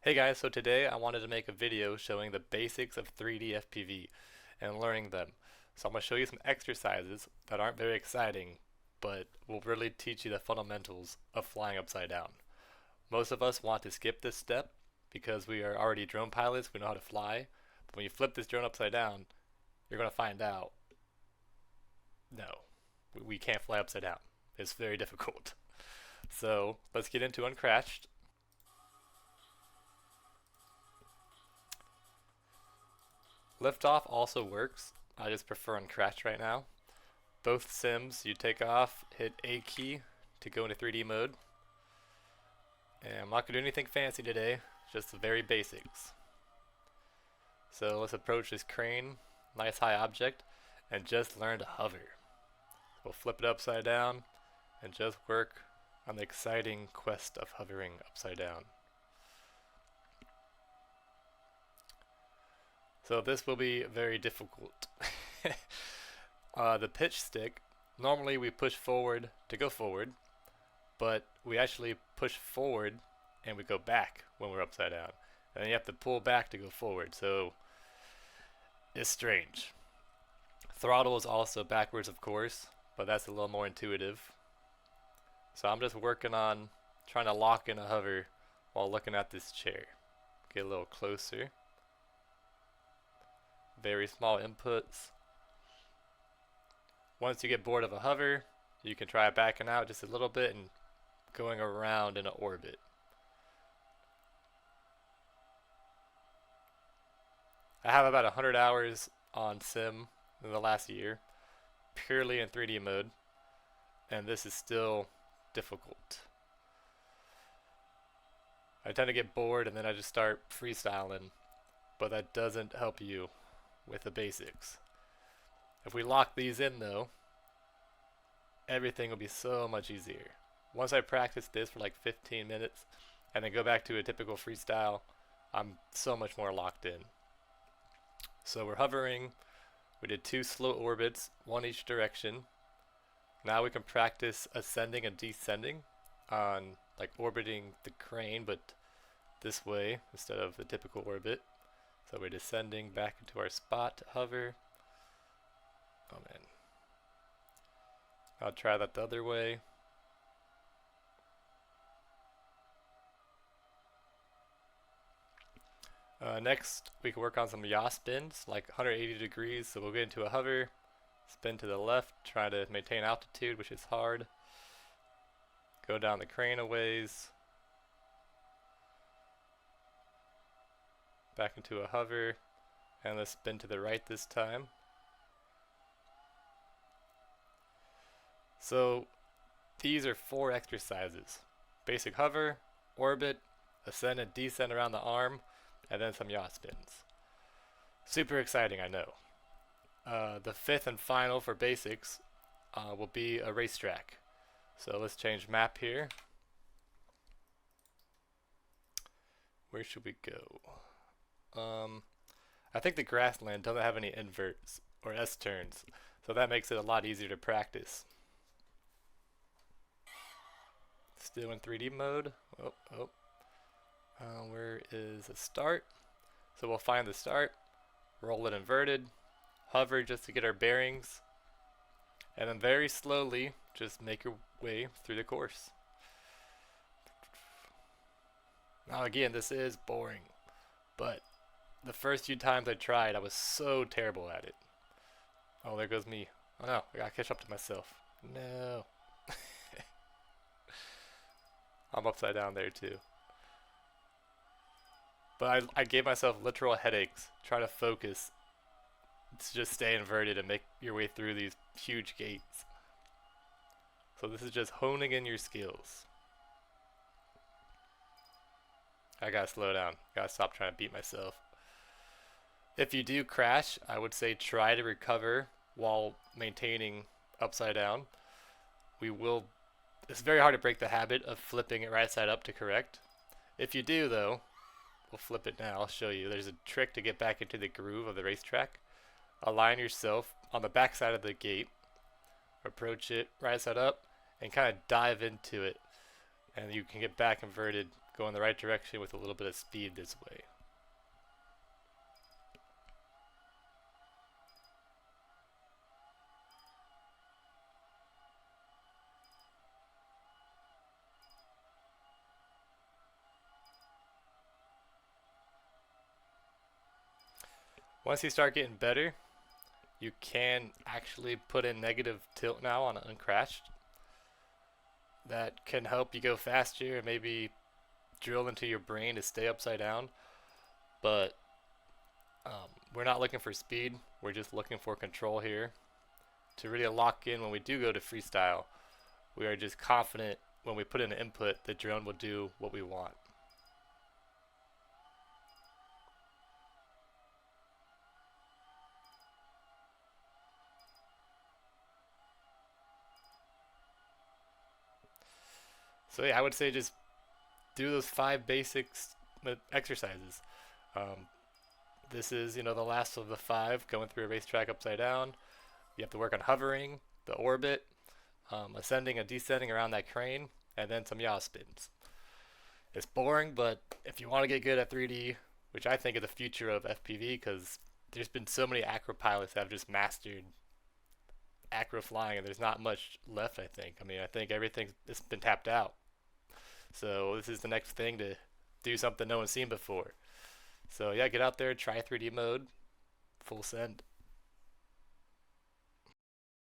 Hey guys, so today I wanted to make a video showing the basics of 3D FPV and learning them. So I'm going to show you some exercises that aren't very exciting, but will really teach you the fundamentals of flying upside down. Most of us want to skip this step because we are already drone pilots, we know how to fly, but when you flip this drone upside down, you're going to find out, no, we can't fly upside down. It's very difficult. So let's get into Uncrashed. Liftoff also works. I just prefer Uncrashed right now. Both sims, you take off, hit A key to go into 3D mode. And I'm not going to do anything fancy today, just the very basics. So let's approach this crane, nice high object, and just learn to hover. We'll flip it upside down and just work on the exciting quest of hovering upside down. So this will be very difficult. The pitch stick, normally we push forward to go forward, but we actually push forward and we go back when we're upside down. And then you have to pull back to go forward, so it's strange. Throttle is also backwards, of course, but that's a little more intuitive. So I'm just working on trying to lock in a hover while looking at this chair. Get a little closer. Very small inputs. Once you get bored of a hover, you can try backing out just a little bit and going around in an orbit. I have about 100 hours on sim in the last year, purely in 3D mode, and this is still difficult. I tend to get bored and then I just start freestyling, but that doesn't help you with the basics. If we lock these in though, everything will be so much easier. Once I practice this for like 15 minutes and then go back to a typical freestyle, I'm so much more locked in. So we're hovering, we did 2 slow orbits, 1 each direction. Now we can practice ascending and descending on like orbiting the crane, but this way instead of the typical orbit. So we're descending back into our spot to hover. Oh man. I'll try that the other way. Next, we can work on some yaw spins, like 180 degrees. So we'll get into a hover, spin to the left, try to maintain altitude, which is hard. Go down the crane a ways. Back into a hover, and let's spin to the right this time. So these are 4 exercises: basic hover, orbit, ascend and descend around the arm, and then some yaw spins. Super exciting, I know. The 5th and final for basics will be a racetrack. So let's change map here. Where should we go? I think the grassland doesn't have any inverts or S-turns, so that makes it a lot easier to practice. Still in 3D mode. Where is the start? So we'll find the start, roll it inverted, hover just to get our bearings, and then very slowly just make your way through the course. Now again, this is boring, but the first few times I tried, I was so terrible at it. Oh, there goes me. Oh no, I gotta catch up to myself. No. I'm upside down there too. But I gave myself literal headaches trying to focus to just stay inverted and make your way through these huge gates. So this is just honing in your skills. I gotta slow down. Gotta stop trying to beat myself. If you do crash, I would say try to recover while maintaining upside down. It's very hard to break the habit of flipping it right side up to correct. If you do though, we'll flip it now, I'll show you. There's a trick to get back into the groove of the racetrack. Align yourself on the back side of the gate, approach it right side up, and kind of dive into it. And you can get back inverted go in the right direction with a little bit of speed this way. Once you start getting better, you can actually put in negative tilt now on Uncrashed. That can help you go faster and maybe drill into your brain to stay upside down. But we're not looking for speed, we're just looking for control here. To really lock in when we do go to freestyle, we are just confident when we put in an input, the drone will do what we want. So yeah, I would say just do those 5 basics exercises. This is, the last of the 5, going through a racetrack upside down. You have to work on hovering, the orbit, ascending and descending around that crane, and then some yaw spins. It's boring, but if you want to get good at 3D, which I think is the future of FPV, because there's been so many acro pilots that have just mastered acro flying, and there's not much left, I think. I mean, I think everything's been tapped out. So this is the next thing to do something no one's seen before. So yeah, get out there, try 3D mode, full send.